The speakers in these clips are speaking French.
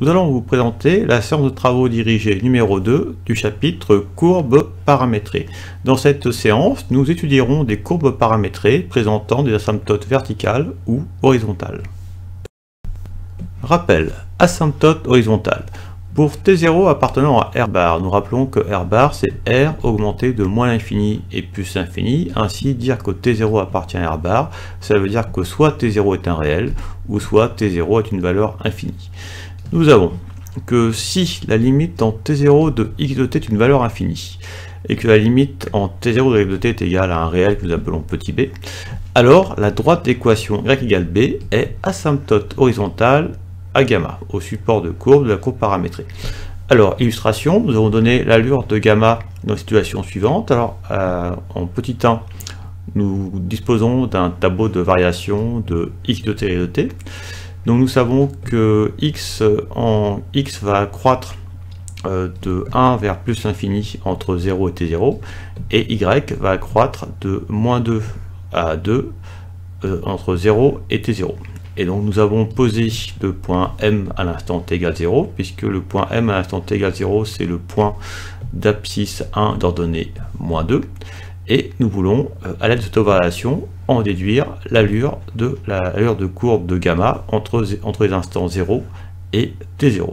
nous allons vous présenter la séance de travaux dirigée numéro 2 du chapitre courbes paramétrées. Dans cette séance, nous étudierons des courbes paramétrées présentant des asymptotes verticales ou horizontales. Rappel, asymptote horizontale. Pour T0 appartenant à R bar, nous rappelons que R bar c'est R augmenté de moins l'infini et plus l'infini. Ainsi, dire que T0 appartient à R bar, ça veut dire que soit T0 est un réel, ou soit T0 est une valeur infinie. Nous avons que si la limite en T0 de x de t est une valeur infinie, et que la limite en T0 de x de t est égale à un réel que nous appelons petit b, alors la droite d'équation y égale b est asymptote horizontale à gamma, au support de courbe de la courbe paramétrée. Alors, illustration, nous avons donné l'allure de gamma dans la situation suivante. Alors, en petit 1, nous disposons d'un tableau de variation de x de t et de t. Donc nous savons que x en x va croître de 1 vers plus l'infini entre 0 et t0, et y va croître de moins 2 à 2 entre 0 et t0. Et donc nous avons posé le point M à l'instant t égale 0, puisque le point M à l'instant t égale 0, c'est le point d'abscisse 1 d'ordonnée moins 2. Et nous voulons, à l'aide de cette variation, en déduire l'allure de courbe de gamma entre les instants 0 et t0.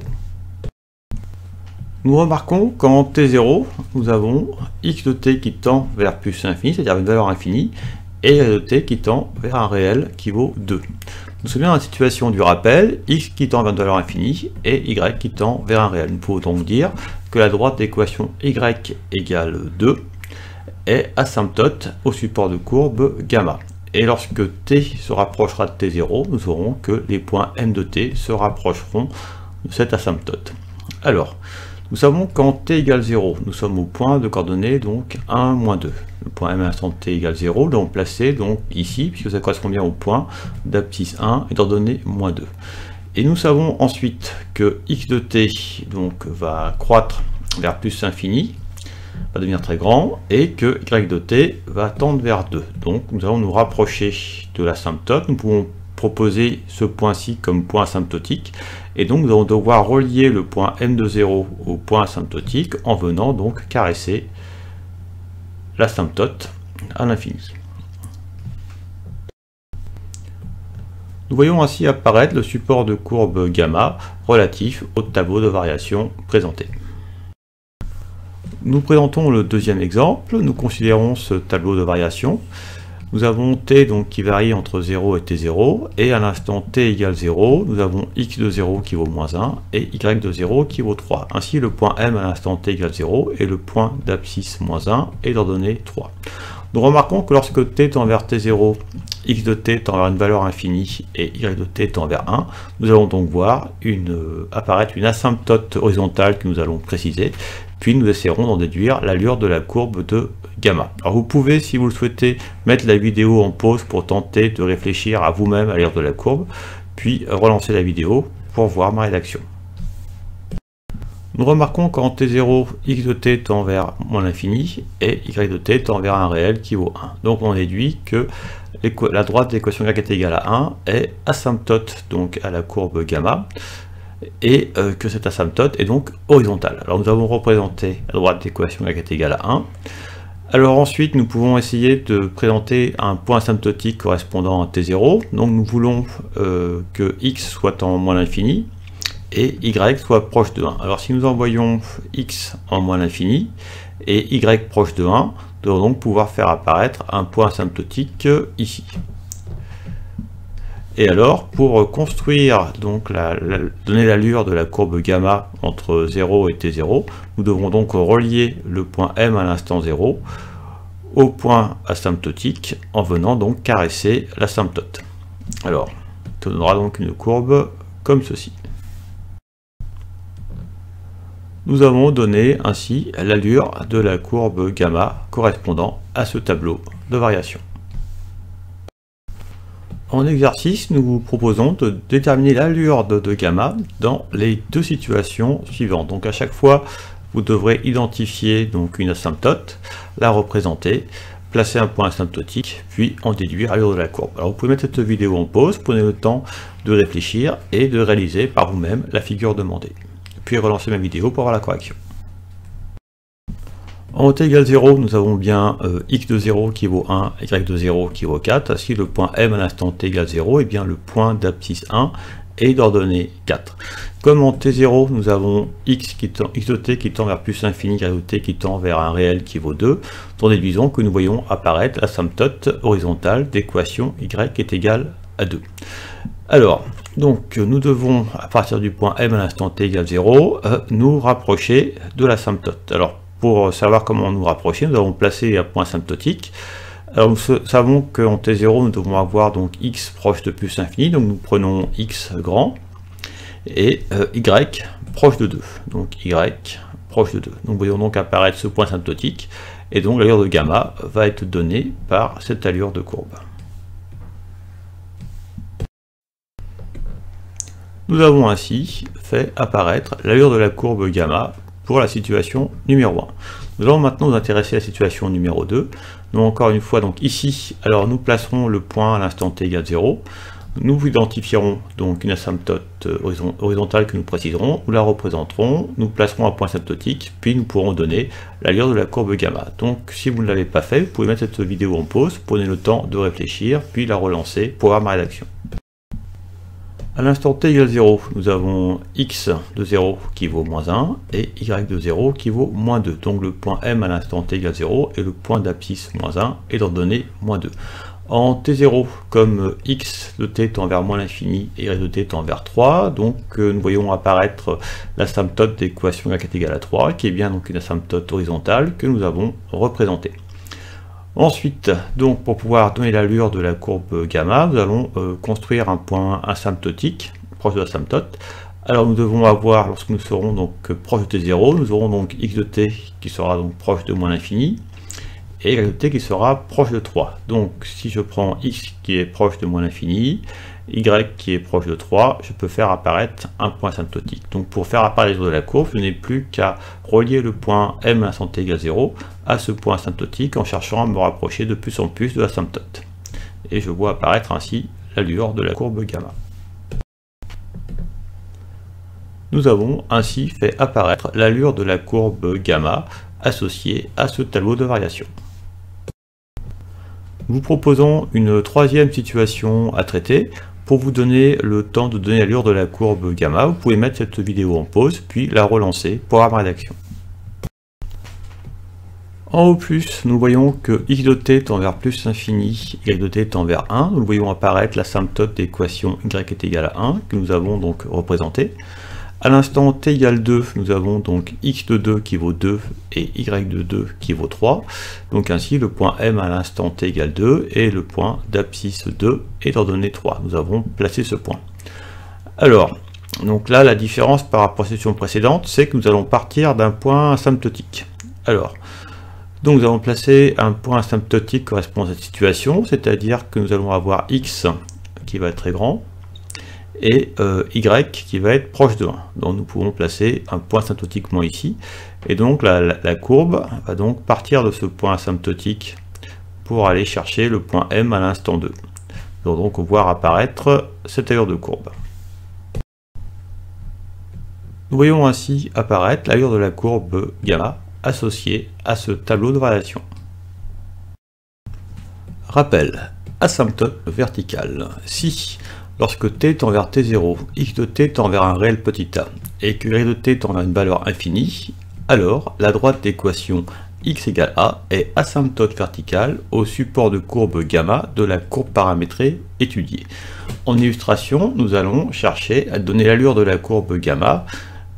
Nous remarquons qu'en t0, nous avons x de t qui tend vers plus l'infini, c'est-à-dire une valeur infinie, et y de t qui tend vers un réel qui vaut 2. Nous sommes bien dans la situation du rappel, x qui tend vers une valeur infinie et y qui tend vers un réel. Nous pouvons donc dire que la droite d'équation y égale 2 est asymptote au support de courbe gamma. Et lorsque t se rapprochera de t0, nous aurons que les points m de t se rapprocheront de cette asymptote. Alors, nous savons qu'en t égale 0, nous sommes au point de coordonnées donc 1, moins 2. Le point m à l'instant t égale 0, nous l'avons placé donc ici, puisque ça correspond bien au point d'abscisse 1 et d'ordonnée moins 2. Et nous savons ensuite que x de t donc, va croître vers plus l'infini, va devenir très grand, et que y de t va tendre vers 2. Donc nous allons nous rapprocher de l'asymptote. Nous pouvons proposer ce point-ci comme point asymptotique, et donc nous allons devoir relier le point m de 0 au point asymptotique en venant donc caresser l'asymptote à l'infini. Nous voyons ainsi apparaître le support de courbe gamma relatif au tableau de variation présenté. Nous présentons le deuxième exemple. Nous considérons ce tableau de variation. Nous avons t donc qui varie entre 0 et t0, et à l'instant t égale 0, nous avons x de 0 qui vaut moins 1 et y de 0 qui vaut 3. Ainsi, le point m à l'instant t égale 0 et le point d'abscisse moins 1 est d'ordonnée 3. Nous remarquons que lorsque t tend vers t0, x de t tend vers une valeur infinie et y de t tend vers 1, nous allons donc voir apparaître une asymptote horizontale que nous allons préciser, puis nous essaierons d'en déduire l'allure de la courbe de gamma. Alors vous pouvez, si vous le souhaitez, mettre la vidéo en pause pour tenter de réfléchir à vous-même à l'allure de la courbe, puis relancer la vidéo pour voir ma rédaction. Nous remarquons qu'en t0, x de t tend vers moins l'infini et y de t tend vers un réel qui vaut 1. Donc on déduit que la droite de l'équation y est égale à 1 est asymptote donc à la courbe gamma, et que cette asymptote est donc horizontale. Alors nous avons représenté la droite d'équation y est égale à 1. Alors ensuite nous pouvons essayer de présenter un point asymptotique correspondant à t0. Donc nous voulons que x soit en moins l'infini et y soit proche de 1. Alors si nous envoyons x en moins l'infini et y proche de 1, nous allons donc pouvoir faire apparaître un point asymptotique ici. Et alors, pour construire, donc donner l'allure de la courbe gamma entre 0 et t0, nous devrons donc relier le point m à l'instant 0 au point asymptotique en venant donc caresser l'asymptote. Alors, ça donnera donc une courbe comme ceci. Nous avons donné ainsi l'allure de la courbe gamma correspondant à ce tableau de variation. En exercice, nous vous proposons de déterminer l'allure de gamma dans les deux situations suivantes. Donc à chaque fois, vous devrez identifier donc une asymptote, la représenter, placer un point asymptotique, puis en déduire l'allure de la courbe. Alors vous pouvez mettre cette vidéo en pause, prenez le temps de réfléchir et de réaliser par vous-même la figure demandée. Puis relancer ma vidéo pour avoir la correction. En t égale 0, nous avons bien x de 0 qui vaut 1, y de 0 qui vaut 4. Ainsi, le point m à l'instant t égale 0 est bien le point d'abscisse 1 et d'ordonnée 4. Comme en t0, nous avons x de t qui tend vers plus infini, y de t qui tend vers un réel qui vaut 2, nous déduisons que nous voyons apparaître l'asymptote horizontale d'équation y est égale à 2. Alors, donc nous devons, à partir du point m à l'instant t égale 0, nous rapprocher de l'asymptote. Alors, pour savoir comment nous rapprocher, nous avons placé un point asymptotique. Alors nous savons qu'en t0, nous devons avoir donc x proche de plus infini, donc nous prenons x grand, et y proche de 2, donc y proche de 2. Nous voyons donc apparaître ce point asymptotique, et donc l'allure de gamma va être donnée par cette allure de courbe. Nous avons ainsi fait apparaître l'allure de la courbe gamma pour la situation numéro 1. Nous allons maintenant nous intéresser à la situation numéro 2. Donc encore une fois, donc ici, alors nous placerons le point à l'instant t égale 0. Nous identifierons donc une asymptote horizontale que nous préciserons, nous la représenterons, nous placerons un point asymptotique, puis nous pourrons donner l'allure de la courbe gamma. Donc si vous ne l'avez pas fait, vous pouvez mettre cette vidéo en pause, prenez le temps de réfléchir, puis la relancer pour voir ma rédaction. À l'instant t égale 0, nous avons x de 0 qui vaut moins 1 et y de 0 qui vaut moins 2. Donc le point m à l'instant t égale 0 et le point d'abscisse moins 1 est d'ordonnée moins 2. En t0, comme x de t tend vers moins l'infini et y de t tend vers 3, donc nous voyons apparaître l'asymptote d'équation y est égale à 3, qui est bien donc une asymptote horizontale que nous avons représentée. Ensuite, donc pour pouvoir donner l'allure de la courbe gamma, nous allons construire un point asymptotique proche de l'asymptote. Alors nous devons avoir, lorsque nous serons donc proche de t0, nous aurons donc x de t qui sera donc proche de moins l'infini et y de t qui sera proche de 3. Donc si je prends x qui est proche de moins l'infini, y qui est proche de 3, je peux faire apparaître un point asymptotique. Donc pour faire apparaître l'allure de la courbe, je n'ai plus qu'à relier le point m à l'instant t égale 0 à ce point asymptotique en cherchant à me rapprocher de plus en plus de l'asymptote. Et je vois apparaître ainsi l'allure de la courbe gamma. Nous avons ainsi fait apparaître l'allure de la courbe gamma associée à ce tableau de variation. Nous proposons une troisième situation à traiter. Pour vous donner le temps de donner l'allure de la courbe gamma, vous pouvez mettre cette vidéo en pause, puis la relancer pour avoir ma rédaction. En haut plus, nous voyons que x de t tend vers plus l'infini, y de t tend vers 1. Nous voyons apparaître l'asymptote d'équation y est égale à 1, que nous avons donc représenté. À l'instant t égale 2, nous avons donc x de 2 qui vaut 2 et y de 2 qui vaut 3. Donc ainsi, le point m à l'instant t égale 2 et le point d'abscisse 2 est d'ordonnée 3. Nous avons placé ce point. Alors, donc là, la différence par rapport à la situation précédente, c'est que nous allons partir d'un point asymptotique. Alors, donc nous allons placer un point asymptotique correspondant à cette situation, c'est-à-dire que nous allons avoir x qui va être très grand, et y qui va être proche de 1. Donc nous pouvons placer un point asymptotiquement ici, et donc la courbe va donc partir de ce point asymptotique pour aller chercher le point m à l'instant 2. Nous allons donc voir apparaître cette allure de courbe. Nous voyons ainsi apparaître l'allure de la courbe gamma associée à ce tableau de variation. Rappel, asymptote verticale. Si lorsque t tend vers t0, x de t tend vers un réel petit a, et que y de t tend vers une valeur infinie, alors la droite d'équation x égale a est asymptote verticale au support de courbe gamma de la courbe paramétrée étudiée. En illustration, nous allons chercher à donner l'allure de la courbe gamma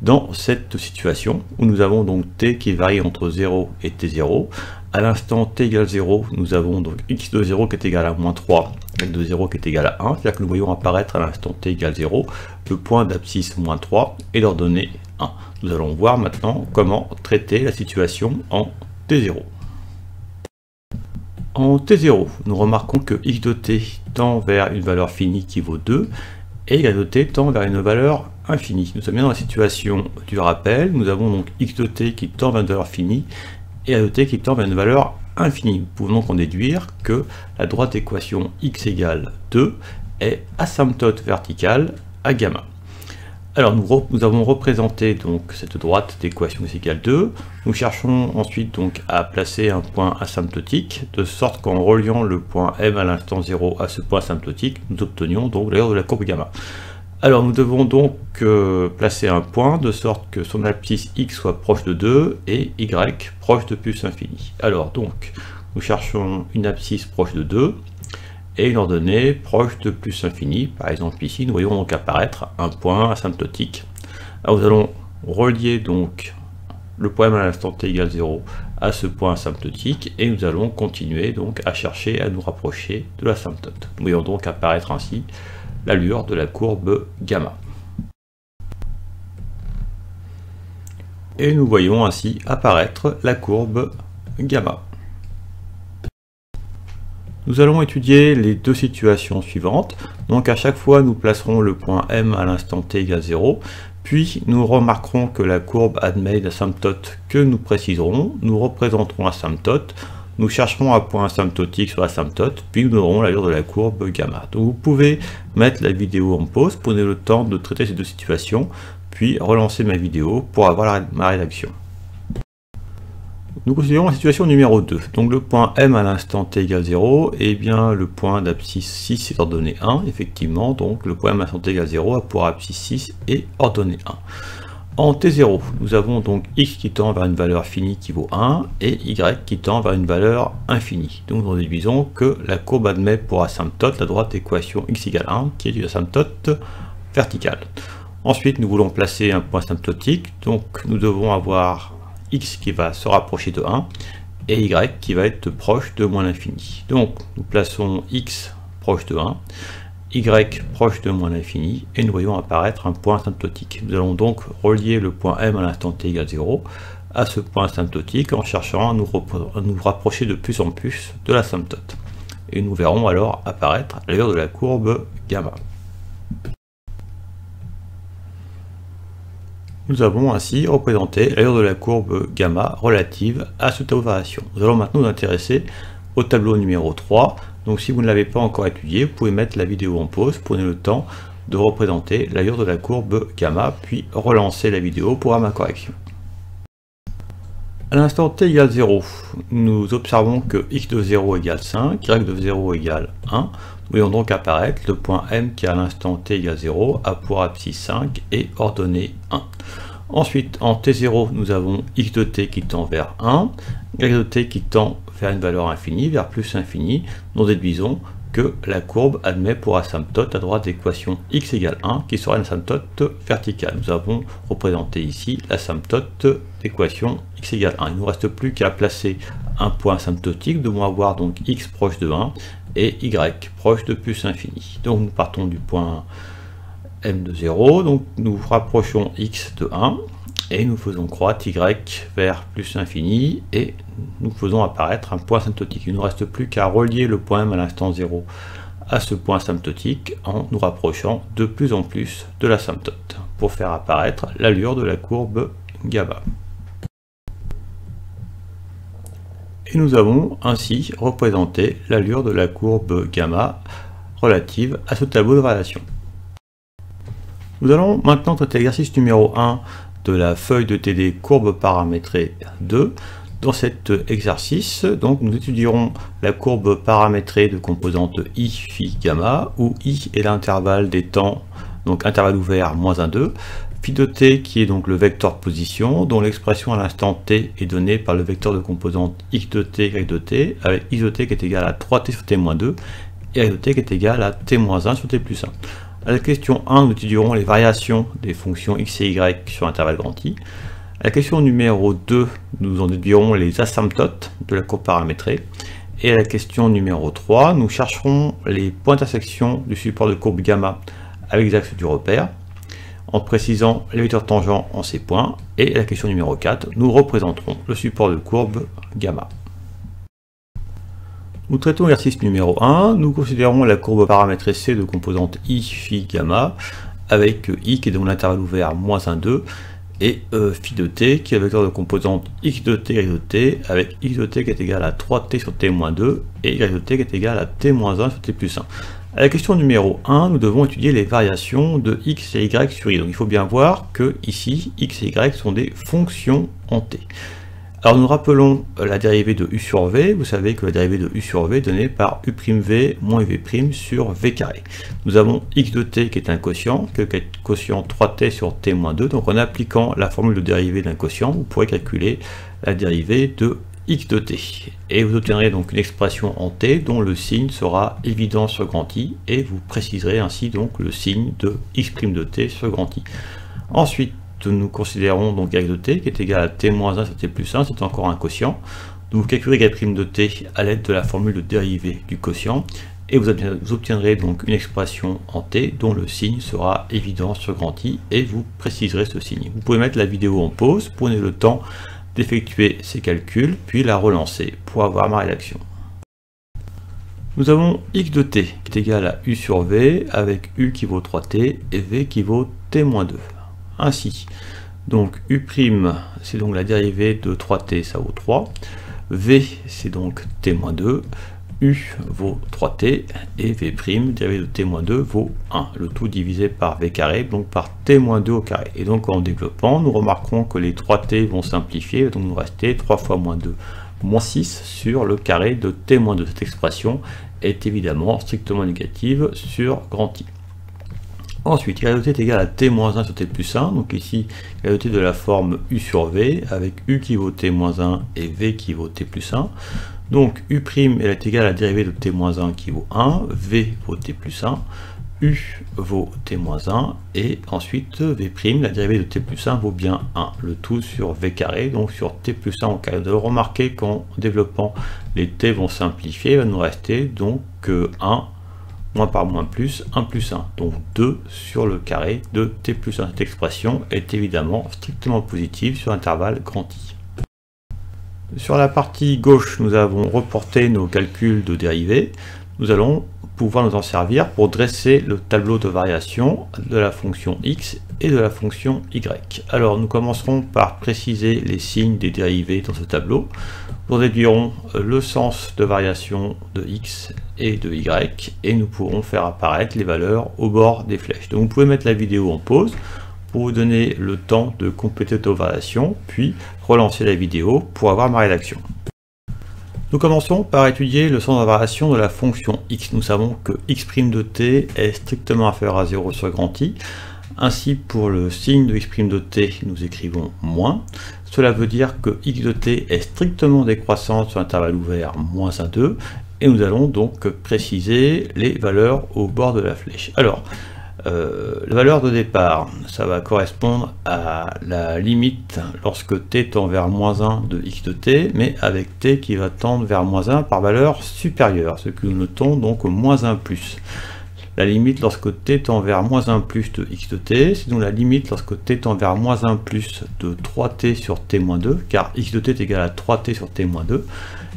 dans cette situation, où nous avons donc t qui varie entre 0 et t0. À l'instant t égale 0, nous avons donc x de 0 qui est égal à moins 3, y de 0 qui est égal à 1, c'est-à-dire que nous voyons apparaître à l'instant t égale 0, le point d'abscisse moins 3 est d'ordonnée 1. Nous allons voir maintenant comment traiter la situation en t0. En t0, nous remarquons que x de t tend vers une valeur finie qui vaut 2, et y de t tend vers une valeur infinie. Nous sommes bien dans la situation du rappel, nous avons donc x de t qui tend vers une valeur finie, et y de t qui tend vers une valeur infini. Nous pouvons donc en déduire que la droite d'équation x égale 2 est asymptote verticale à gamma. Alors nous avons représenté donc cette droite d'équation x égale 2. Nous cherchons ensuite donc à placer un point asymptotique, de sorte qu'en reliant le point m à l'instant 0 à ce point asymptotique, nous obtenions donc l'allure de la courbe gamma. Alors nous devons donc placer un point de sorte que son abscisse x soit proche de 2 et y proche de plus infini. Alors donc nous cherchons une abscisse proche de 2 et une ordonnée proche de plus infini. Par exemple ici nous voyons donc apparaître un point asymptotique. Alors nous allons relier donc le point m à l'instant t égale 0 à ce point asymptotique et nous allons continuer donc à chercher à nous rapprocher de l'asymptote. Nous voyons donc apparaître ainsi l'allure de la courbe gamma. Et nous voyons ainsi apparaître la courbe gamma. Nous allons étudier les deux situations suivantes. Donc à chaque fois nous placerons le point m à l'instant t égale 0, puis nous remarquerons que la courbe admet l'asymptote que nous préciserons, nous représenterons l'asymptote, nous chercherons un point asymptotique sur l'asymptote, puis nous aurons l'allure de la courbe gamma. Donc vous pouvez mettre la vidéo en pause, prenez le temps de traiter ces deux situations, puis relancer ma vidéo pour avoir ma rédaction. Nous considérons la situation numéro 2. Donc le point m à l'instant t égale 0, et bien le point d'abscisse 6 est ordonnée 1, effectivement, donc le point m à l'instant t égale 0 a pour abscisse 6 et ordonnée 1. En t0, nous avons donc x qui tend vers une valeur finie qui vaut 1 et y qui tend vers une valeur infinie. Donc nous déduisons que la courbe admet pour asymptote la droite d'équation x égale 1 qui est une asymptote verticale. Ensuite nous voulons placer un point asymptotique, donc nous devons avoir x qui va se rapprocher de 1 et y qui va être proche de moins l'infini. Donc nous plaçons x proche de 1, y proche de moins l'infini, et nous voyons apparaître un point asymptotique. Nous allons donc relier le point m à l'instant t égale 0 à ce point asymptotique en cherchant à nous rapprocher de plus en plus de l'asymptote. Et nous verrons alors apparaître l'allure de la courbe gamma. Nous avons ainsi représenté l'allure de la courbe gamma relative à ce tableau de variation. Nous allons maintenant nous intéresser au tableau numéro 3. Donc si vous ne l'avez pas encore étudié, vous pouvez mettre la vidéo en pause, prenez le temps de représenter l'allure de la courbe gamma, puis relancer la vidéo pour avoir ma correction. À l'instant t égale 0, nous observons que x de 0 égale 5, y de 0 égale 1. Nous voyons donc apparaître le point m qui à l'instant t égale 0 a pour abscisse 5 et ordonnée 1. Ensuite, en t0, nous avons x de t qui tend vers 1, y de t qui tend vers une valeur infinie, vers plus infini. Nous déduisons que la courbe admet pour asymptote la droite d'équation x égale 1 qui sera une asymptote verticale. Nous avons représenté ici l'asymptote d'équation x égale 1. Il ne nous reste plus qu'à placer un point asymptotique. Nous devons avoir donc x proche de 1 et y proche de plus infini. Donc nous partons du point m de 0, donc nous rapprochons x de 1 et nous faisons croître y vers plus infini et nous faisons apparaître un point asymptotique. Il ne nous reste plus qu'à relier le point m à l'instant 0 à ce point asymptotique en nous rapprochant de plus en plus de l'asymptote pour faire apparaître l'allure de la courbe gamma. Et nous avons ainsi représenté l'allure de la courbe gamma relative à ce tableau de variation. Nous allons maintenant traiter l'exercice numéro 1 de la feuille de TD courbe paramétrée 2. Dans cet exercice, donc, nous étudierons la courbe paramétrée de composante i phi gamma, où i est l'intervalle des temps, donc intervalle ouvert moins 1, 2, phi de t qui est donc le vecteur de position, dont l'expression à l'instant t est donnée par le vecteur de composante x de t, y de t, avec x de t qui est égal à 3t sur t-2, et y de t qui est égal à t-1 sur t plus 1. À la question 1, nous étudierons les variations des fonctions x et y sur intervalle grand I. À la question numéro 2, nous en déduirons les asymptotes de la courbe paramétrée. Et à la question numéro 3, nous chercherons les points d'intersection du support de courbe gamma avec les axes du repère, en précisant les vecteurs tangents en ces points. Et à la question numéro 4, nous représenterons le support de courbe gamma. Nous traitons l'exercice numéro 1, nous considérons la courbe paramétrée C de composante I phi gamma, avec I qui est dans l'intervalle ouvert moins 1, 2, et phi de t qui est le vecteur de composante x de t, y de t, avec x de t qui est égal à 3t sur t-2 et y de t qui est égal à t-1 sur t plus 1. À la question numéro 1, nous devons étudier les variations de x et y sur i. Donc il faut bien voir que ici, x et y sont des fonctions en t. Alors nous rappelons la dérivée de u sur v. Vous savez que la dérivée de u sur v est donnée par u'v moins uv' sur v carré. Nous avons x de t qui est un quotient, qui est quotient 3t sur t-2. Donc en appliquant la formule de dérivée d'un quotient, vous pourrez calculer la dérivée de x de t. Et vous obtiendrez donc une expression en t dont le signe sera évident sur grand I, et vous préciserez ainsi donc le signe de x' de t sur grand I. Ensuite, nous considérons donc y de t qui est égal à t-1 sur t plus 1, c'est encore un quotient. Donc vous calculez y' de t à l'aide de la formule de dérivée du quotient, et vous obtiendrez donc une expression en t dont le signe sera évident sur grand I, et vous préciserez ce signe. Vous pouvez mettre la vidéo en pause, prenez le temps d'effectuer ces calculs, puis la relancer pour avoir ma rédaction. Nous avons x de t qui est égal à u sur v, avec u qui vaut 3t et v qui vaut t-2. Ainsi, donc u' c'est donc la dérivée de 3t, ça vaut 3, v c'est donc t-2, u vaut 3t, et v', dérivée de t-2, vaut 1, le tout divisé par v carré, donc par t-2 au carré. Et donc en développant, nous remarquerons que les 3t vont simplifier, donc nous rester 3 fois moins 2, moins 6 sur le carré de t-2. Cette expression est évidemment strictement négative sur grand I. Ensuite, y de t est égal à t-1 sur t plus 1, donc ici, y de t de la forme u sur v, avec u qui vaut t-1 et v qui vaut t plus 1. Donc, u' elle est égale à la dérivée de t-1 qui vaut 1, v vaut t plus 1, u vaut t-1, et ensuite, v', la dérivée de t plus 1 vaut bien 1, le tout sur v carré, donc sur t plus 1 au carré. Vous allez remarquer qu'en développant, les t vont simplifier, il va nous rester donc 1, moins par moins plus, 1 plus 1, donc 2 sur le carré de t plus 1. Cette expression est évidemment strictement positive sur l'intervalle grand I. Sur la partie gauche, nous avons reporté nos calculs de dérivée. Nous allons pouvoir nous en servir pour dresser le tableau de variation de la fonction x et de la fonction y. Alors nous commencerons par préciser les signes des dérivées dans ce tableau. Nous déduirons le sens de variation de x et de y, et nous pourrons faire apparaître les valeurs au bord des flèches. Donc vous pouvez mettre la vidéo en pause pour vous donner le temps de compléter vos variations, puis relancer la vidéo pour avoir ma rédaction. Nous commençons par étudier le sens de variation de la fonction x. Nous savons que x' de t est strictement inférieur à 0 sur grand I. Ainsi, pour le signe de x' de t, nous écrivons moins. Cela veut dire que x de t est strictement décroissant sur l'intervalle ouvert moins 1, 2. Et nous allons donc préciser les valeurs au bord de la flèche. Alors, la valeur de départ, ça va correspondre à la limite lorsque t tend vers moins 1 de x de t, mais avec t qui va tendre vers moins 1 par valeur supérieure, ce que nous notons donc au moins 1 plus. La limite lorsque t tend vers moins 1 plus de x de t, c'est donc la limite lorsque t tend vers moins 1 plus de 3t sur t-2, car x de t est égal à 3t sur t-2,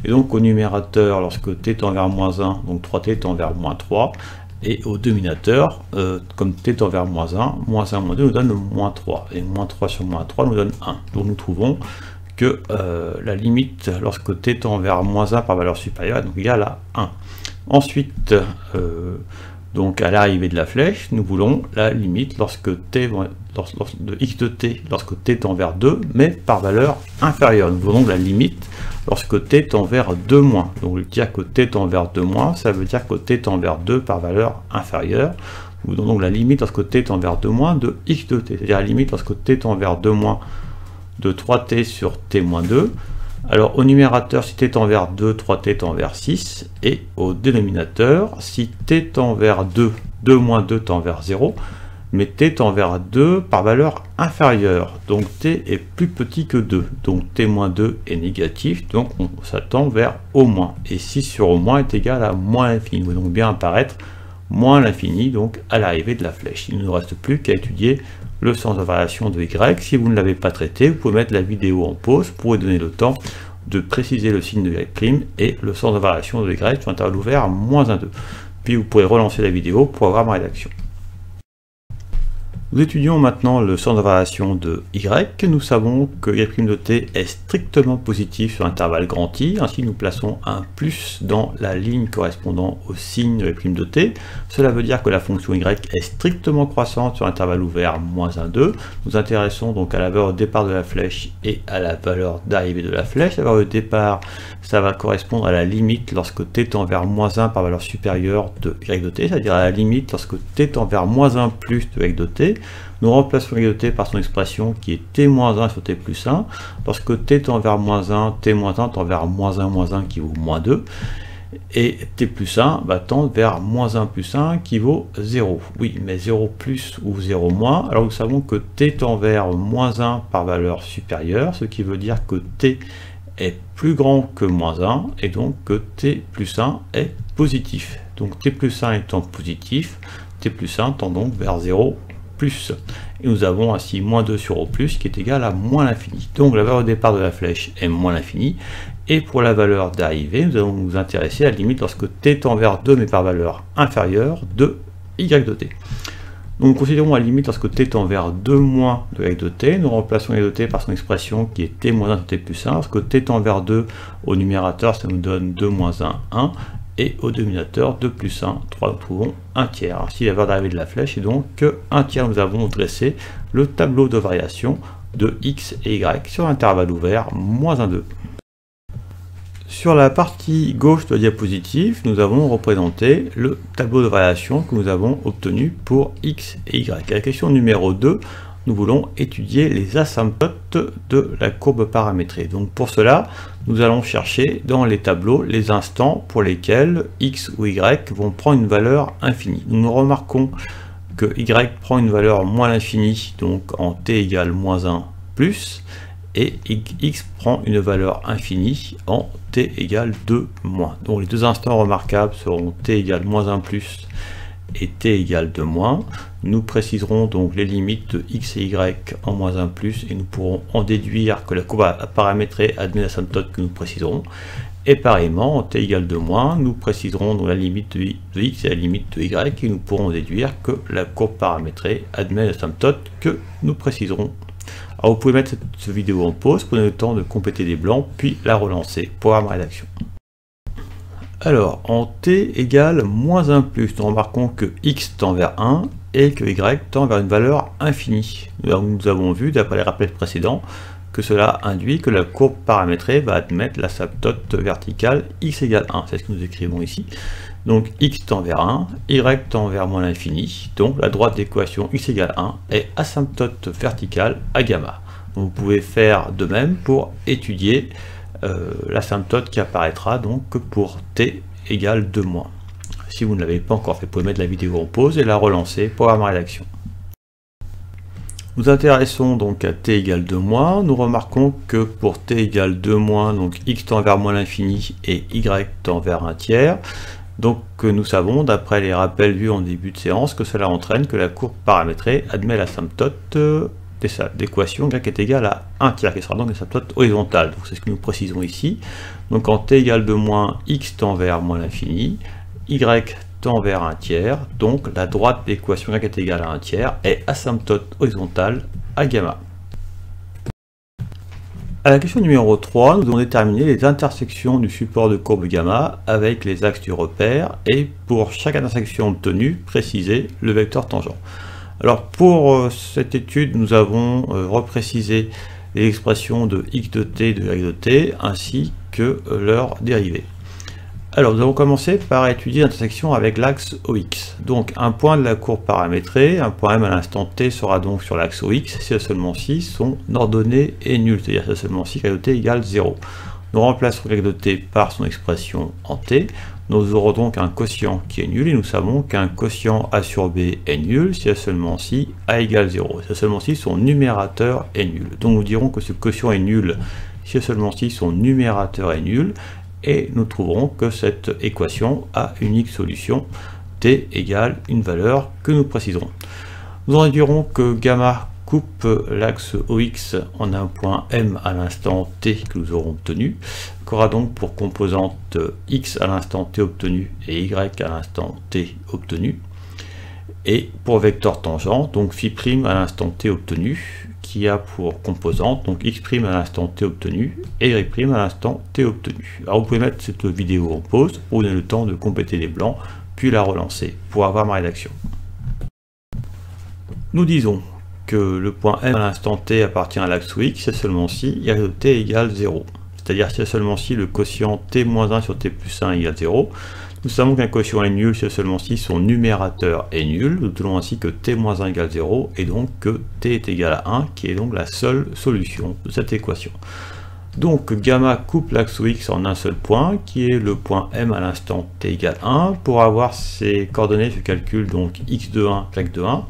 et donc au numérateur, lorsque t tend vers moins 1, donc 3t tend vers moins 3, et au dénominateur, comme t tend vers moins 1, moins 2 nous donne le moins 3, et moins 3 sur moins 3 nous donne 1. Donc nous trouvons que la limite lorsque t tend vers moins 1 par valeur supérieure est donc égale à 1. Ensuite, donc à l'arrivée de la flèche, nous voulons la limite lorsque t de x de t lorsque t tend vers 2, mais par valeur inférieure. Nous voulons la limite lorsque t tend vers 2 moins. Donc dire que t tend vers 2 moins, ça veut dire que t tend vers 2 par valeur inférieure. Nous voulons donc la limite lorsque t tend vers 2 moins de x de t, c'est-à-dire la limite lorsque t tend vers 2 moins de 3t sur t-2. Alors au numérateur, si t tend vers 2, 3t tend vers 6, et au dénominateur, si t tend vers 2, 2 moins 2 tend vers 0, mais t tend vers 2 par valeur inférieure, donc t est plus petit que 2, donc t-2 est négatif, donc on s'attend vers au moins, et 6 sur au moins est égal à moins l'infini, il va donc bien apparaître moins l'infini, donc à l'arrivée de la flèche. Il ne nous reste plus qu'à étudier le sens de variation de y. Si vous ne l'avez pas traité, vous pouvez mettre la vidéo en pause pour vous donner le temps de préciser le signe de y' et le sens de variation de y sur intervalle ouvert à moins 1, 2. Puis vous pourrez relancer la vidéo pour avoir ma rédaction. Nous étudions maintenant le centre de variation de y. Nous savons que y' de t est strictement positif sur l'intervalle grand I. Ainsi, nous plaçons un plus dans la ligne correspondant au signe de y' de t. Cela veut dire que la fonction y est strictement croissante sur l'intervalle ouvert -1, 2. Nous intéressons donc à la valeur de départ de la flèche et à la valeur d'arrivée de la flèche. La valeur de départ, ça va correspondre à la limite lorsque t tend vers -1 par valeur supérieure de y de t, c'est-à-dire à la limite lorsque t tend vers -1 plus de y de t. Nous remplaçons y de t par son expression qui est t-1 sur t plus 1. Lorsque t tend vers -1, t-1 tend vers -1 qui vaut -2. Et t plus 1 va tendre vers -1 plus 1 qui vaut 0. Oui, mais 0 plus ou 0 moins. Alors nous savons que t tend vers -1 par valeur supérieure, ce qui veut dire que t est plus grand que -1 et donc que t plus 1 est positif. Donc t plus 1 étant positif, t plus 1 tend donc vers 0 plus. Et nous avons ainsi -2 sur O plus qui est égal à moins l'infini. Donc la valeur de départ de la flèche est moins l'infini. Et pour la valeur d'arrivée, nous allons nous intéresser à la limite lorsque t tend vers 2 mais par valeur inférieure de y de t. Donc nous considérons la limite lorsque t tend vers 2 moins de y de t. Nous remplaçons y de t par son expression qui est t moins 1 sur t plus 1. Lorsque t tend vers 2 au numérateur, ça nous donne 2 moins 1, 1. Et au dénominateur 2 plus 1, 3, nous trouvons 1 tiers. Ainsi, la valeur d'arrivée de la flèche est donc 1 tiers. Nous avons dressé le tableau de variation de x et y sur l'intervalle ouvert -1, 2. Sur la partie gauche de la diapositive, nous avons représenté le tableau de variation que nous avons obtenu pour x et y. À la question numéro 2, nous voulons étudier les asymptotes de la courbe paramétrée. Donc pour cela, nous allons chercher dans les tableaux les instants pour lesquels x ou y vont prendre une valeur infinie. Nous remarquons que y prend une valeur moins l'infini, donc en t égale -1 plus, et x prend une valeur infinie en t égale 2 moins. Donc les deux instants remarquables seront t égale -1 plus et t égale 2 moins. Nous préciserons donc les limites de x et y en -1 plus et nous pourrons en déduire que la courbe paramétrée admet l'asymptote que nous préciserons. Et pareillement, en t égale 2 moins, nous préciserons donc la limite de x et la limite de y et nous pourrons déduire que la courbe paramétrée admet l'asymptote que nous préciserons. Alors vous pouvez mettre cette vidéo en pause, prenez le temps de compléter les blancs, puis la relancer. Programme rédaction. Alors, en t égale -1 plus, nous remarquons que x tend vers 1 et que y tend vers une valeur infinie. Nous avons vu, d'après les rappels précédents, que cela induit que la courbe paramétrée va admettre l'asymptote verticale x égale 1. C'est ce que nous écrivons ici. Donc x tend vers 1, y tend vers moins l'infini. Donc la droite d'équation x égale 1 est asymptote verticale à gamma. Donc, vous pouvez faire de même pour étudier l'asymptote qui apparaîtra donc pour t égale 2 moins. Si vous ne l'avez pas encore fait, vous pouvez mettre la vidéo en pause et la relancer. Programme rédaction. Nous intéressons donc à t égale 2 moins. Nous remarquons que pour t égale 2 moins, donc x tend vers moins l'infini et y tend vers 1 tiers. Donc nous savons, d'après les rappels vus en début de séance, que cela entraîne que la courbe paramétrée admet l'asymptote d'équation y est égale à 1 tiers, qui sera donc l'asymptote horizontale. Donc c'est ce que nous précisons ici. Donc en t égale 2 moins, x tend vers moins l'infini, y tend vers 1 tiers, donc la droite d'équation y est égale à 1 tiers est asymptote horizontale à gamma. À la question numéro 3, nous allons déterminer les intersections du support de courbe gamma avec les axes du repère et pour chaque intersection obtenue, préciser le vecteur tangent. Alors pour cette étude, nous avons reprécisé les expressions de x de t et de y de t ainsi que leurs dérivées. Alors nous allons commencer par étudier l'intersection avec l'axe OX. Donc un point de la courbe paramétrée, un point M à l'instant t sera donc sur l'axe OX si et seulement si son ordonnée est nulle, c'est-à-dire si et seulement si y de t égale 0. Nous remplacerons y de t par son expression en t. Nous aurons donc un quotient qui est nul et nous savons qu'un quotient a sur b est nul si et seulement si a égale 0. Si et seulement si son numérateur est nul. Donc nous dirons que ce quotient est nul si et seulement si son numérateur est nul. Et nous trouverons que cette équation a une unique solution, t égale une valeur que nous préciserons. Nous en déduirons que gamma coupe l'axe OX en un point M à l'instant t que nous aurons obtenu, qu'aura donc pour composante x à l'instant t obtenu et y à l'instant t obtenu. Et pour vecteur tangent, donc phi' à l'instant t obtenu, qui a pour composante donc x' à l'instant t obtenu et y' à l'instant t obtenu. Alors vous pouvez mettre cette vidéo en pause pour vous donner le temps de compléter les blancs, puis la relancer pour avoir ma rédaction. Nous disons que le point M à l'instant t appartient à l'axe x, c'est seulement si y de t égale 0. C'est-à-dire si seulement si le quotient t-1 sur t plus 1 égale 0. Nous savons qu'un quotient est nul si seulement si son numérateur est nul. Nous tenons ainsi que t-1 égale 0 et donc que t est égal à 1, qui est donc la seule solution de cette équation. Donc gamma coupe l'axe x en un seul point, qui est le point M à l'instant t égale 1. Pour avoir ces coordonnées, je calcule donc x de 1, y de 1.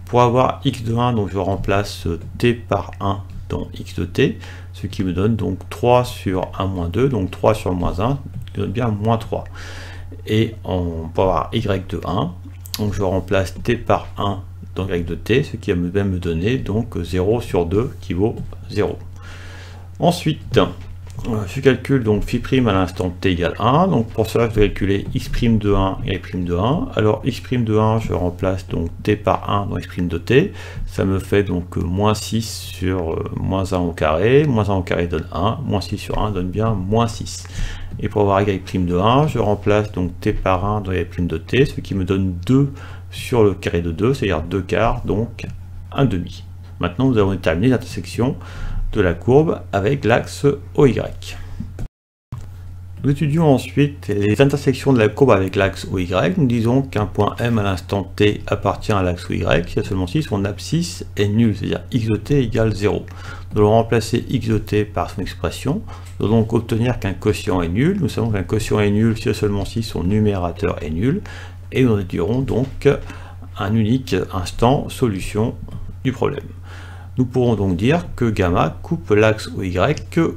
Pour avoir x de 1, donc je remplace t par 1 dans x de t, ce qui me donne donc 3 sur 1 moins 2, donc 3 sur moins 1, qui donne bien moins 3. Et on peut avoir y de 1, donc je remplace t par 1 dans y de t, ce qui va me donner donc 0 sur 2 qui vaut 0. Ensuite, je calcule donc phi' à l'instant t égale 1, donc pour cela je vais calculer x' de 1 et y' de 1. Alors x' de 1, je remplace donc t par 1 dans x' de t, ça me fait donc moins 6 sur moins 1 au carré, moins 1 au carré donne 1, moins 6 sur 1 donne bien moins 6. Et pour avoir y' de 1, je remplace donc t par 1 dans y' de t, ce qui me donne 2 sur le carré de 2, c'est-à-dire 2 quarts, donc 1 demi. Maintenant nous avons terminé l'intersection de la courbe avec l'axe OY. Nous étudions ensuite les intersections de la courbe avec l'axe OY. Nous disons qu'un point M à l'instant t appartient à l'axe OY si seulement si son abscisse est nulle, c'est-à-dire x de t égale 0. Nous allons remplacer x de t par son expression. Nous allons donc obtenir qu'un quotient est nul. Nous savons qu'un quotient est nul si seulement si son numérateur est nul. Et nous étudierons donc un unique instant solution du problème. Nous pourrons donc dire que gamma coupe l'axe OY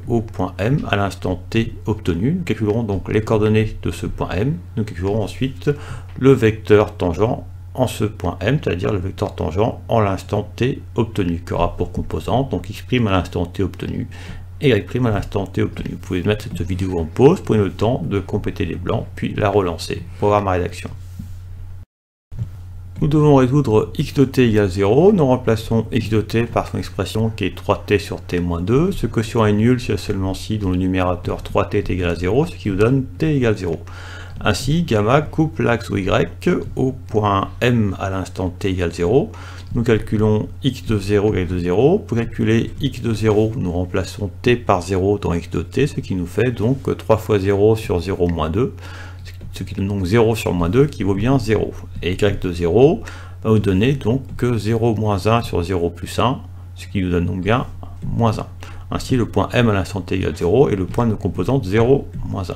au point M à l'instant t obtenu. Nous calculerons donc les coordonnées de ce point M. Nous calculerons ensuite le vecteur tangent en ce point M, c'est-à-dire le vecteur tangent en l'instant t obtenu, qui aura pour composante donc x' à l'instant t obtenu et y' à l'instant t obtenu. Vous pouvez mettre cette vidéo en pause, prenez le temps de compléter les blancs, puis la relancer pour avoir ma rédaction. Nous devons résoudre x de t égale 0, nous remplaçons x de t par son expression qui est 3t sur t moins 2, ce quotient est nul si seulement si dont le numérateur 3t est égal à 0, ce qui nous donne t égale 0. Ainsi, gamma coupe l'axe OY au point M à l'instant t égale 0, nous calculons x de 0 égale de 0, pour calculer x de 0, nous remplaçons t par 0 dans x de t, ce qui nous fait donc 3 fois 0 sur 0 moins 2, ce qui donne donc 0 sur moins 2 qui vaut bien 0. Et y de 0 va nous donner donc 0 moins 1 sur 0 plus 1, ce qui nous donne donc bien moins 1. Ainsi le point M à l'instant t égale 0 et le point de composante 0, moins 1.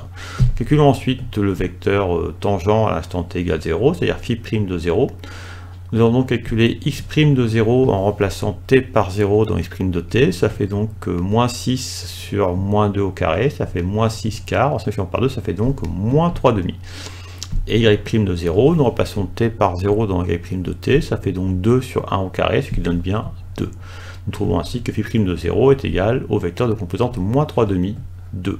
Calculons ensuite le vecteur tangent à l'instant t égale 0, c'est-à-dire phi' de 0. Nous allons donc calculer x' de 0 en remplaçant t par 0 dans x' de t, ça fait donc moins 6 sur moins 2 au carré, ça fait moins 6 quarts, en simplifiant par 2, ça fait donc moins 3 demi. Et y' de 0, nous remplaçons t par 0 dans y' de t, ça fait donc 2 sur 1 au carré, ce qui donne bien 2. Nous trouvons ainsi que phi' de 0 est égal au vecteur de composante moins 3 demi, 2.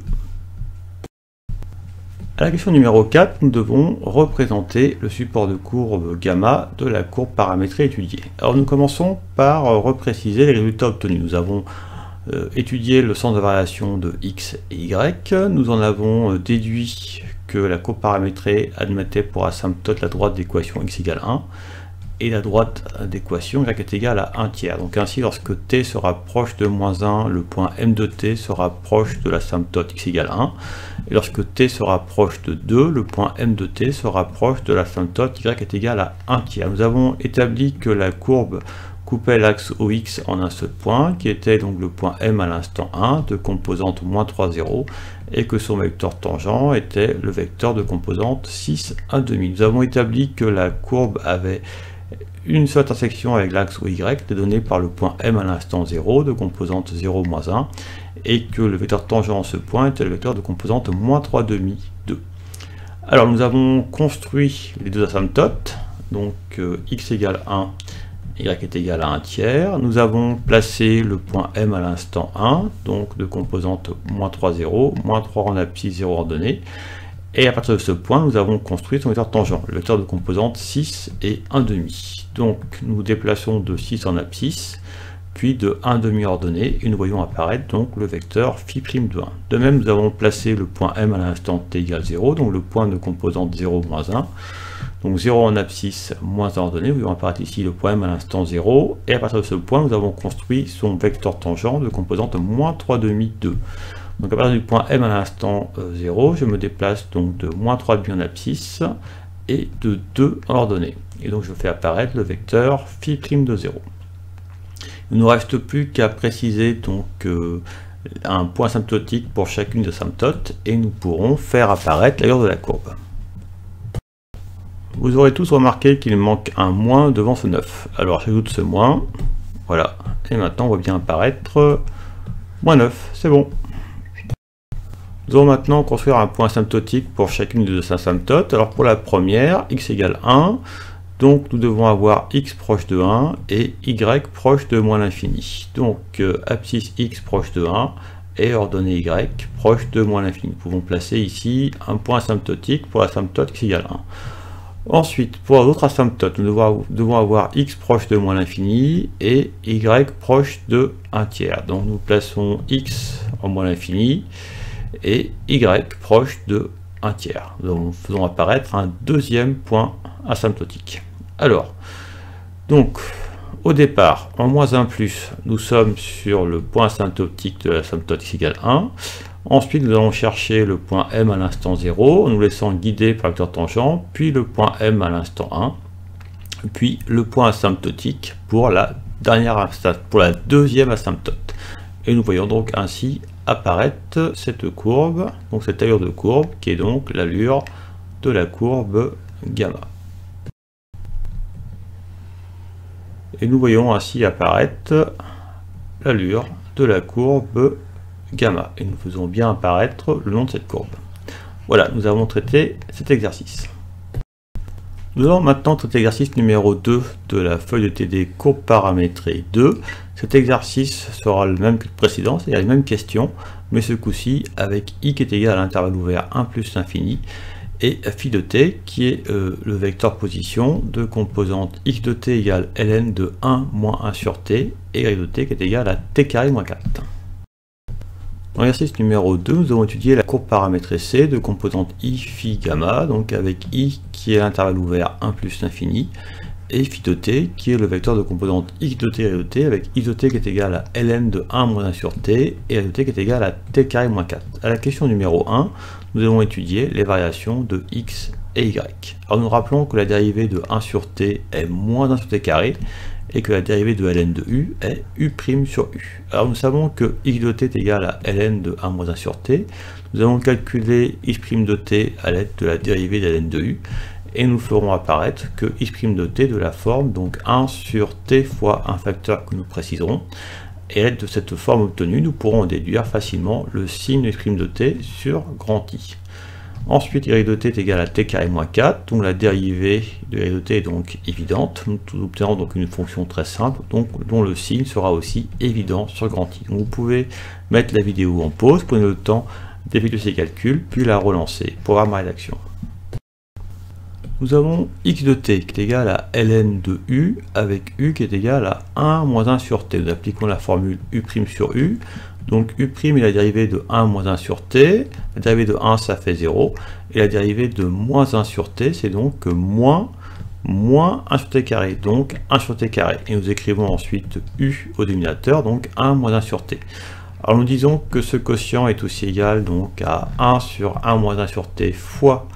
À la question numéro 4, nous devons représenter le support de courbe gamma de la courbe paramétrée étudiée. Alors nous commençons par repréciser les résultats obtenus. Nous avons étudié le sens de variation de x et y. Nous en avons déduit que la courbe paramétrée admettait pour asymptote la droite d'équation x égale 1 et la droite d'équation y est égale à 1 tiers. Donc ainsi, lorsque t se rapproche de moins 1, le point M de t se rapproche de l'asymptote x égale 1. Et lorsque t se rapproche de 2, le point M de t se rapproche de l'asymptote y est égal à 1 tiers. Nous avons établi que la courbe coupait l'axe OX en un seul point, qui était donc le point M à l'instant 1, de composante moins 3, 0, et que son vecteur tangent était le vecteur de composante 6, 1 demi. Nous avons établi que la courbe avait une seule intersection avec l'axe OY donnée par le point M à l'instant 0 de composante 0, moins 1, et que le vecteur tangent en ce point était le vecteur de composante moins 3 demi, 2. Alors nous avons construit les deux asymptotes, donc x égale 1, y est égal à 1 tiers. Nous avons placé le point M à l'instant 1, donc de composante moins 3, 0, moins 3 en abscisse, 0 ordonnée, Et à partir de ce point, nous avons construit son vecteur tangent, le vecteur de composante 6 et 1,5. Donc nous déplaçons de 6 en abscisse, puis de 1,5 ordonné, et nous voyons apparaître donc le vecteur phi' de 1. De même, nous avons placé le point M à l'instant t égale 0, donc le point de composante 0, moins 1. Donc 0 en abscisse, moins 1 ordonné, nous voyons apparaître ici le point M à l'instant 0, et à partir de ce point, nous avons construit son vecteur tangent de composante moins 3,5, 2. Donc à partir du point M à l'instant 0, je me déplace donc de moins 3,5 en abscisse, et de 2 en ordonnée. Et donc je fais apparaître le vecteur phi' de 0. Il ne nous reste plus qu'à préciser donc un point asymptotique pour chacune des asymptotes et nous pourrons faire apparaître l'allure de la courbe. Vous aurez tous remarqué qu'il manque un moins devant ce 9. Alors j'ajoute ce moins, voilà, et maintenant on voit bien apparaître moins 9, c'est bon. Nous allons maintenant construire un point asymptotique pour chacune des deux asymptotes. Alors pour la première, x égale 1, donc nous devons avoir x proche de 1 et y proche de moins l'infini. Donc abscisse x proche de 1 et ordonnée y proche de moins l'infini. Nous pouvons placer ici un point asymptotique pour l'asymptote x égale 1. Ensuite, pour l'autre asymptote, nous devons avoir x proche de moins l'infini et y proche de 1 tiers. Donc nous plaçons x en moins l'infini et y proche de 1 tiers. Donc nous faisons apparaître un deuxième point asymptotique. Alors, donc, au départ, en moins 1 plus, nous sommes sur le point asymptotique de l'asymptote x égale 1. Ensuite, nous allons chercher le point M à l'instant 0, en nous laissant guider par le vecteur tangent, puis le point M à l'instant 1, puis le point asymptotique pour la deuxième asymptote. Et nous voyons donc ainsi apparaître cette courbe, donc cette allure de courbe, qui est donc l'allure de la courbe gamma. Et nous voyons ainsi apparaître l'allure de la courbe gamma. Et nous faisons bien apparaître le long de cette courbe. Voilà, nous avons traité cet exercice. Nous allons maintenant traiter l'exercice numéro 2 de la feuille de TD courbe paramétrée 2. Cet exercice sera le même que le précédent, c'est-à-dire les mêmes questions, mais ce coup-ci avec i qui est égal à l'intervalle ouvert 1 plus l'infini, et phi de t qui est le vecteur position de composante x de t égale ln de 1 moins 1 sur t, et y de t qui est égal à t carré moins 4. Dans l'exercice numéro 2, nous avons étudié la courbe paramétrée C de composante i phi gamma, donc avec i qui est l'intervalle ouvert 1 plus l'infini, et phi de t qui est le vecteur de composante x de t et de t, avec x de t qui est égal à ln de 1 moins 1 sur t, et y de t qui est égal à t carré moins 4. À la question numéro 1, nous avons étudié les variations de x et y. Alors nous rappelons que la dérivée de 1 sur t est moins 1 sur t carré, et que la dérivée de ln de u est u' sur u. Alors nous savons que x de t est égal à ln de 1 moins 1 sur t. Nous allons calculer x' de t à l'aide de la dérivée de ln de u, et nous ferons apparaître que x' de t de la forme, donc 1 sur t fois un facteur que nous préciserons. Et à l'aide de cette forme obtenue, nous pourrons déduire facilement le signe de x' de t sur grand I. Ensuite, y de t est égal à t carré moins 4, donc la dérivée de y de t est donc évidente. Nous obtenons donc une fonction très simple, donc, dont le signe sera aussi évident sur grand I. Donc vous pouvez mettre la vidéo en pause, prenez le temps d'effectuer ces calculs, puis la relancer pour voir ma rédaction. Nous avons x de t qui est égal à ln de u, avec u qui est égal à 1 moins 1 sur t. Nous appliquons la formule u' sur u. Donc u' est la dérivée de 1 moins 1 sur t, la dérivée de 1 ça fait 0, et la dérivée de moins 1 sur t c'est donc moins 1 sur t carré, donc 1 sur t carré. Et nous écrivons ensuite u au dénominateur, donc 1 moins 1 sur t. Alors nous disons que ce quotient est aussi égal donc à 1 sur 1 moins 1 sur t fois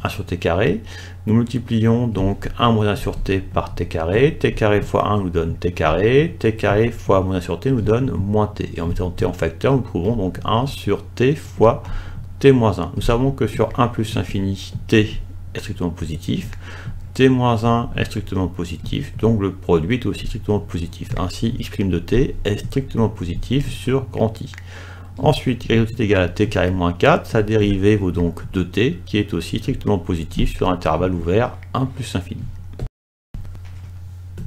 1 sur t carré. Nous multiplions donc 1 moins 1 sur t par t carré fois 1 nous donne t carré fois moins 1 sur t nous donne moins t. Et en mettant t en facteur, nous trouvons donc 1 sur t fois t moins 1. Nous savons que sur 1 plus l'infini, t est strictement positif, t moins 1 est strictement positif, donc le produit est aussi strictement positif. Ainsi, x' de t est strictement positif sur grand I. Ensuite, y de t est égal à t carré moins 4, sa dérivée vaut donc 2t, qui est aussi strictement positif sur intervalle ouvert 1 plus l'infini.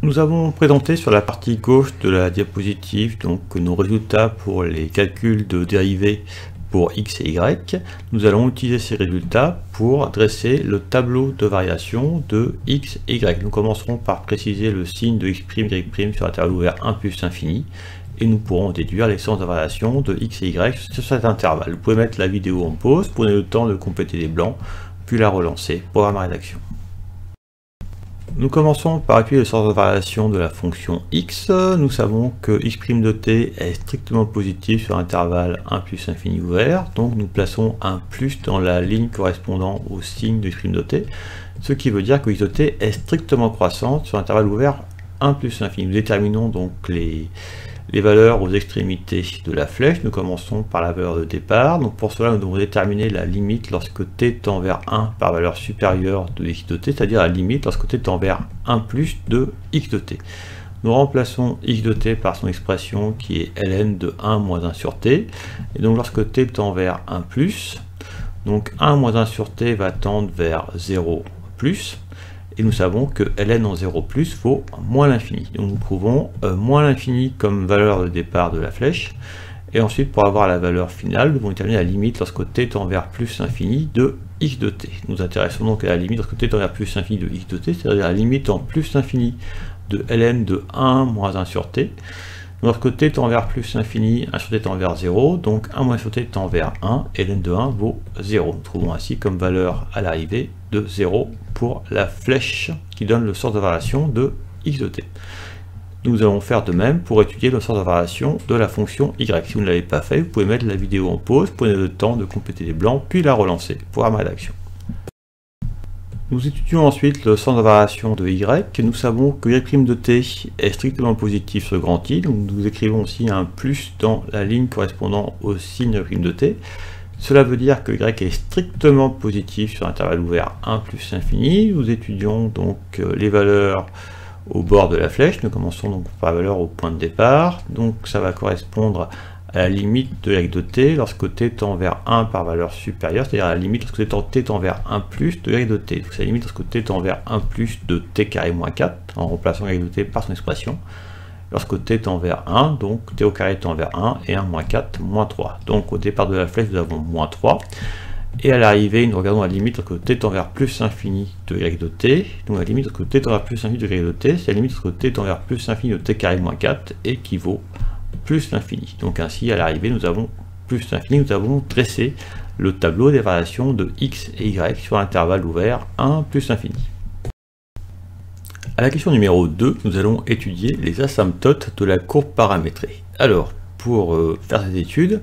Nous avons présenté sur la partie gauche de la diapositive donc nos résultats pour les calculs de dérivée pour x et y, nous allons utiliser ces résultats pour dresser le tableau de variation de x et y. Nous commencerons par préciser le signe de x', y' sur l'intervalle ouvert 1 plus infini, et nous pourrons déduire les sens de variation de x et y sur cet intervalle. Vous pouvez mettre la vidéo en pause, prenez le temps de compléter les blancs, puis la relancer pour avoir ma rédaction. Nous commençons par appuyer le sens de variation de la fonction x. Nous savons que x' de t est strictement positif sur l'intervalle 1 plus infini ouvert, donc nous plaçons un plus dans la ligne correspondant au signe de x' de t, ce qui veut dire que x de t est strictement croissante sur l'intervalle ouvert 1 plus infini. Nous déterminons donc les valeurs aux extrémités de la flèche. Nous commençons par la valeur de départ. Donc pour cela, nous devons déterminer la limite lorsque t tend vers 1 par valeur supérieure de x de t, c'est-à-dire la limite lorsque t tend vers 1 plus de x de t. Nous remplaçons x de t par son expression qui est ln de 1 moins 1 sur t. Et donc lorsque t tend vers 1 plus, donc 1 moins 1 sur t va tendre vers 0 plus. Et nous savons que ln en 0 plus vaut moins l'infini. Donc nous trouvons moins l'infini comme valeur de départ de la flèche. Et ensuite, pour avoir la valeur finale, nous devons déterminer la limite lorsque t tend vers plus infini de x de t. Nous nous intéressons donc à la limite lorsque t tend vers plus infini de x de t, c'est-à-dire la limite en plus infini de ln de 1 moins 1 sur t. Lorsque t tend vers plus infini, 1 sur t tend vers 0, donc 1 moins sur t tend vers 1, et ln de 1 vaut 0. Nous trouvons ainsi comme valeur à l'arrivée de 0 pour la flèche qui donne le sens de variation de x de t. Nous allons faire de même pour étudier le sens de variation de la fonction y. Si vous ne l'avez pas fait, vous pouvez mettre la vidéo en pause, prenez le temps de compléter les blancs, puis la relancer pour avoir ma rédaction. Nous étudions ensuite le sens de variation de y. Nous savons que y' de t est strictement positif sur le grand I, donc nous écrivons aussi un plus dans la ligne correspondant au signe y' de t. Cela veut dire que y est strictement positif sur l'intervalle ouvert 1 plus infini. Nous étudions donc les valeurs au bord de la flèche. Nous commençons donc par la valeur au point de départ. Donc ça va correspondre à la limite de y de t lorsque t tend vers 1 par valeur supérieure, c'est-à-dire à la limite lorsque t tend vers 1 plus de y de t. Donc c'est la limite lorsque t tend vers 1 plus de t carré moins 4, en remplaçant y de t par son expression. Lorsque t tend vers 1, donc t au carré tend vers 1, et 1 moins 4, moins 3. Donc au départ de la flèche, nous avons moins 3. Et à l'arrivée, nous regardons la limite lorsque t tend vers plus infini de y de t. Donc la limite lorsque t tend vers plus infini de y de t, c'est la limite lorsque t tend vers plus infini de t carré moins 4, et qui vaut plus l'infini. Donc ainsi, à l'arrivée, nous avons plus l'infini, nous avons dressé le tableau des variations de x et y sur l'intervalle ouvert 1 plus l'infini. À la question numéro 2, nous allons étudier les asymptotes de la courbe paramétrée. Alors, pour faire cette étude,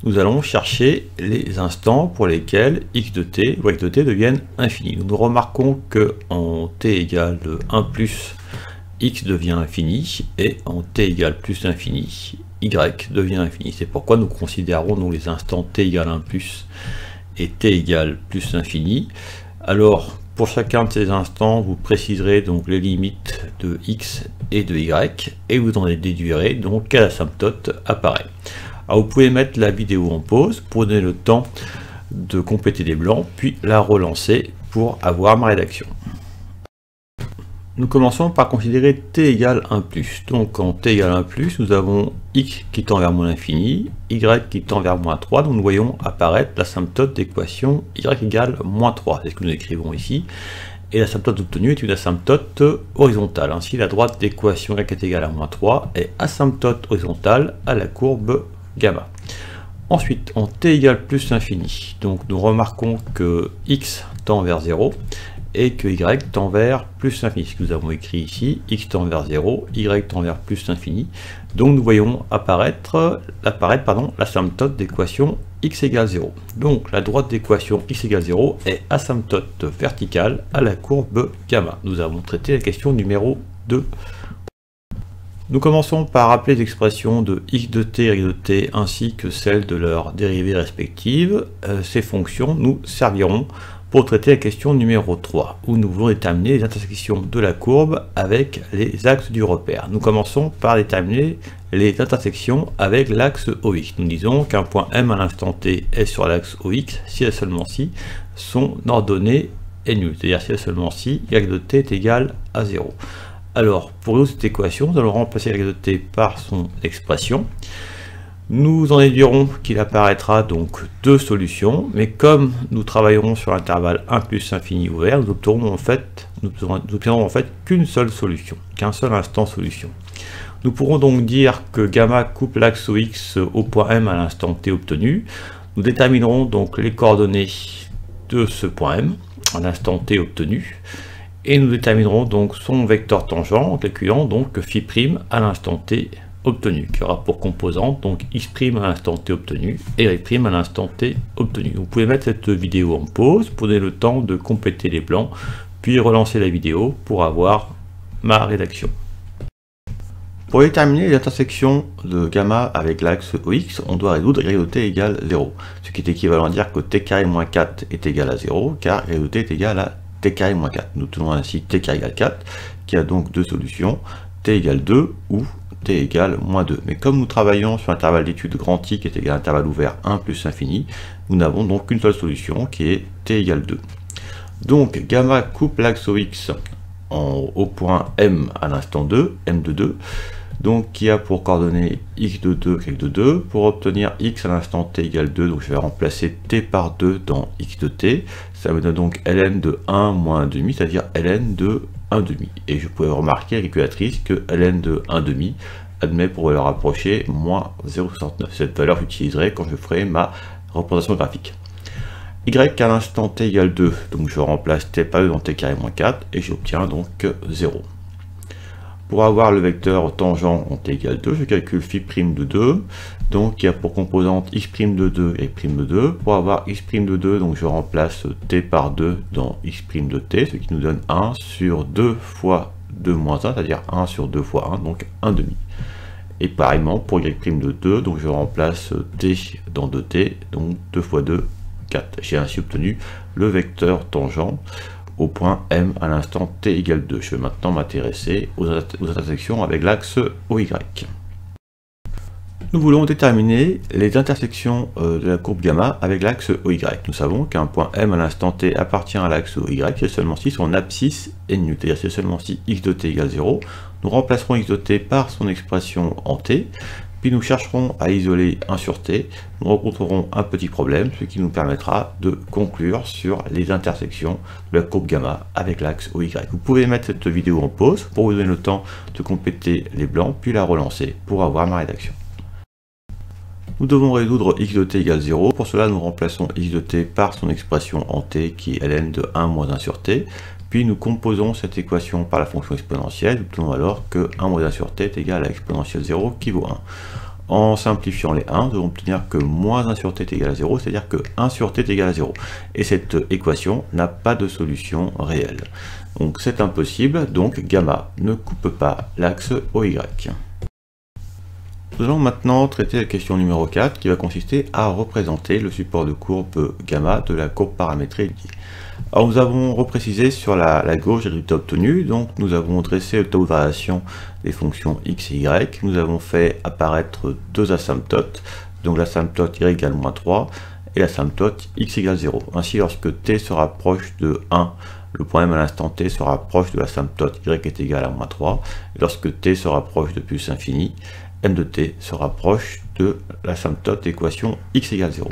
nous allons chercher les instants pour lesquels x de t ou y de t deviennent infinis. Nous remarquons que en t égale 1 plus, x devient infini, et en t égale plus infini, y devient infini. C'est pourquoi nous considérons donc les instants t égale 1 plus et t égale plus infini. Alors, pour chacun de ces instants, vous préciserez donc les limites de x et de y, et vous en déduirez donc quelle asymptote apparaît. Alors vous pouvez mettre la vidéo en pause, prenez le temps de compléter les blancs, puis la relancer pour avoir ma rédaction. Nous commençons par considérer t égale 1 plus. Donc en t égale 1 plus, nous avons x qui tend vers moins l'infini, y qui tend vers moins 3, donc nous voyons apparaître l'asymptote d'équation y égale moins 3. C'est ce que nous écrivons ici. Et l'asymptote obtenue est une asymptote horizontale. Ainsi, la droite d'équation y est égale à moins 3 est asymptote horizontale à la courbe gamma. Ensuite, en t égale plus l'infini, donc nous remarquons que x tend vers 0, et que y tend vers plus l'infini. Ce que nous avons écrit ici, x tend vers 0, y tend vers plus l'infini. Donc nous voyons apparaître l'asymptote d'équation x égale 0. Donc la droite d'équation x égale 0 est asymptote verticale à la courbe gamma. Nous avons traité la question numéro 2. Nous commençons par rappeler les expressions de x de t et y de t ainsi que celles de leurs dérivées respectives. Ces fonctions nous serviront pour traiter la question numéro 3, où nous voulons déterminer les intersections de la courbe avec les axes du repère. Nous commençons par déterminer les intersections avec l'axe OX. Nous disons qu'un point M à l'instant t est sur l'axe OX si et seulement si son ordonnée est nulle, c'est-à-dire si et seulement si y de t est égal à 0. Alors, pour résoudre cette équation, nous allons remplacer y de t par son expression. Nous en déduirons qu'il apparaîtra donc deux solutions, mais comme nous travaillerons sur l'intervalle 1 plus infini ouvert, nous obtiendrons en fait qu'une seule solution, qu'un seul instant solution. Nous pourrons donc dire que gamma coupe l'axe OX au point M à l'instant t obtenu. Nous déterminerons donc les coordonnées de ce point M à l'instant t obtenu, et nous déterminerons donc son vecteur tangent en calculant donc phi' à l'instant t obtenu, qui aura pour composante donc x' à l'instant t obtenu et y' à l'instant t obtenu. Vous pouvez mettre cette vidéo en pause, prenez le temps de compléter les blancs, puis relancer la vidéo pour avoir ma rédaction. Pour déterminer les intersections de gamma avec l'axe OX, on doit résoudre y de t égale 0, ce qui est équivalent à dire que t carré moins 4 est égal à 0, car y de t est égal à t carré moins 4. Nous tenons ainsi t carré égale 4, qui a donc deux solutions, t égale 2 ou t égale moins 2. Mais comme nous travaillons sur l'intervalle d'étude grand I qui est égal à l'intervalle ouvert 1 plus infini, nous n'avons donc qu'une seule solution qui est t égale 2. Donc gamma coupe l'axe OX au point M à l'instant 2, M de 2, donc qui a pour coordonnées x de 2, y de 2. Pour obtenir x à l'instant t égale 2, donc je vais remplacer t par 2 dans x de t. Ça me donne donc ln de 1 moins 1,5, c'est-à-dire ln de 1,5. Et je pouvais remarquer à la calculatrice que ln de 1,5 admet pour valeur approchée moins 0,69. Cette valeur j'utiliserai quand je ferai ma représentation graphique. Y à l'instant t égale 2, donc je remplace t par 2 dans t carré moins 4 et j'obtiens donc 0. Pour avoir le vecteur tangent en t égale 2, je calcule phi' de 2, donc qui a pour composante x' de 2 et y' de 2. Pour avoir x' de 2, donc je remplace t par 2 dans x' de t, ce qui nous donne 1 sur 2 fois 2 moins 1, c'est-à-dire 1 sur 2 fois 1, donc 1,5. Et pareillement, pour y' de 2, donc je remplace t dans 2t, donc 2 fois 2, 4. J'ai ainsi obtenu le vecteur tangent au point M à l'instant t égale 2. Je vais maintenant m'intéresser aux intersections avec l'axe OY. Nous voulons déterminer les intersections de la courbe gamma avec l'axe OY. Nous savons qu'un point M à l'instant t appartient à l'axe OY, c'est seulement si son abscisse est nulle, c'est-à-dire c'est seulement si x de t égale 0. Nous remplacerons x de t par son expression en t, puis nous chercherons à isoler 1 sur t, nous rencontrerons un petit problème, ce qui nous permettra de conclure sur les intersections de la courbe gamma avec l'axe OY. Vous pouvez mettre cette vidéo en pause pour vous donner le temps de compléter les blancs, puis la relancer pour avoir ma rédaction. Nous devons résoudre x de t égale 0, pour cela nous remplaçons x de t par son expression en t qui est ln de 1 moins 1 sur t, puis nous composons cette équation par la fonction exponentielle, nous obtenons alors que 1 moins 1 sur t est égal à l'exponentielle 0 qui vaut 1. En simplifiant les 1, nous devons obtenir que moins 1 sur t est égal à 0, c'est-à-dire que 1 sur t est égal à 0. Et cette équation n'a pas de solution réelle. Donc c'est impossible, donc gamma ne coupe pas l'axe OY. Nous allons maintenant traiter la question numéro 4 qui va consister à représenter le support de courbe gamma de la courbe paramétrée liée. Alors nous avons reprécisé sur la gauche les résultats obtenus, donc nous avons dressé le tableau de variation des fonctions x et y, nous avons fait apparaître deux asymptotes, donc l'asymptote y égale moins 3 et l'asymptote x égale 0. Ainsi lorsque t se rapproche de 1, le point M à l'instant t se rapproche de l'asymptote y est égal à moins 3, et lorsque t se rapproche de plus infini, m de t se rapproche de l'asymptote équation x égale 0.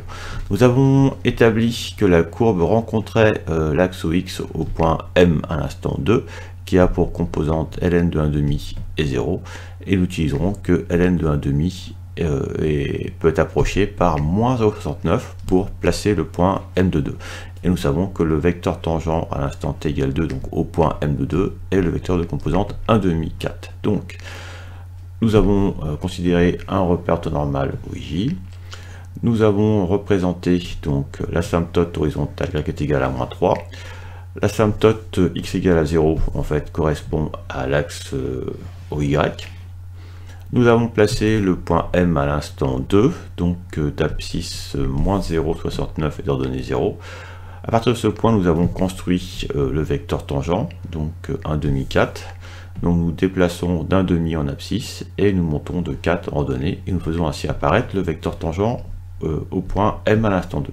Nous avons établi que la courbe rencontrait l'axe OX au point M à l'instant 2, qui a pour composante ln de 1,5 et 0, et nous utiliserons que ln de 1,5 peut être approché par moins 0,69 pour placer le point M de 2. Et nous savons que le vecteur tangent à l'instant t égale 2, donc au point M de 2, est le vecteur de composante 1,5, 4. Donc, nous avons considéré un repère orthonormal OJ. Nous avons représenté donc l'asymptote horizontale y est égal à moins 3. L'asymptote x égale à 0 en fait correspond à l'axe OY. Nous avons placé le point M à l'instant 2, donc d'abscisse moins 0,69 et d'ordonnée 0. À partir de ce point, nous avons construit le vecteur tangent, donc 1,5, 4. Donc nous déplaçons d'1,5 en abscisse et nous montons de 4 en ordonnée et nous faisons ainsi apparaître le vecteur tangent au point M à l'instant 2.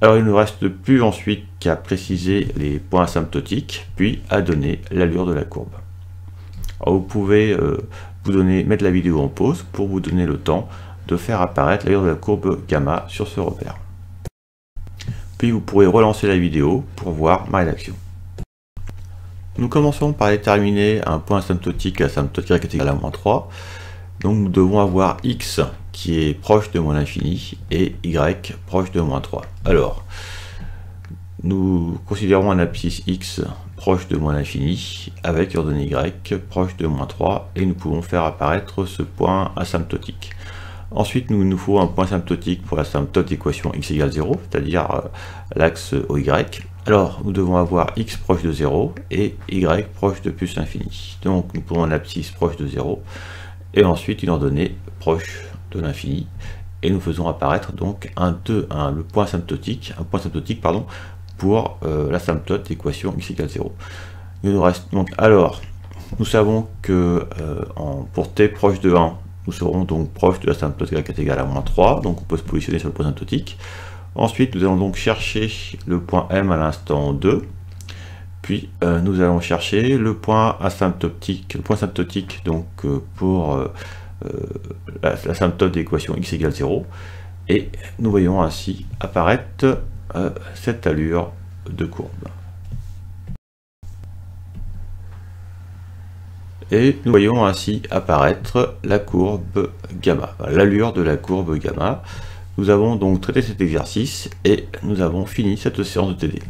Alors il ne reste plus ensuite qu'à préciser les points asymptotiques puis à donner l'allure de la courbe. Alors vous pouvez mettre la vidéo en pause pour vous donner le temps de faire apparaître l'allure de la courbe gamma sur ce repère. Puis vous pourrez relancer la vidéo pour voir ma rédaction. Nous commençons par déterminer un point asymptotique, asymptote y est égal à -3. Donc nous devons avoir x qui est proche de moins l'infini et y proche de -3. Alors, nous considérons un abscisse x proche de moins l'infini avec ordonnée y proche de -3 et nous pouvons faire apparaître ce point asymptotique. Ensuite, il nous faut un point asymptotique pour l'asymptote d'équation x égale 0, c'est-à-dire l'axe OY. Alors, nous devons avoir x proche de 0 et y proche de plus l'infini. Donc, nous prenons un abscisse proche de 0 et ensuite une ordonnée proche de l'infini. Et nous faisons apparaître donc le point asymptotique, pour l'asymptote d'équation x égale 0. Il nous reste donc, alors, nous savons que pour t proche de 1, nous serons donc proche de l'asymptote y est égal à -3, donc on peut se positionner sur le point asymptotique. Ensuite, nous allons donc chercher le point M à l'instant 2, puis nous allons chercher le point asymptotique, donc pour l'asymptote d'équation x égale 0, et nous voyons ainsi apparaître cette allure de courbe. Et nous voyons ainsi apparaître la courbe gamma, l'allure de la courbe gamma. Nous avons donc traité cet exercice et nous avons fini cette séance de TD.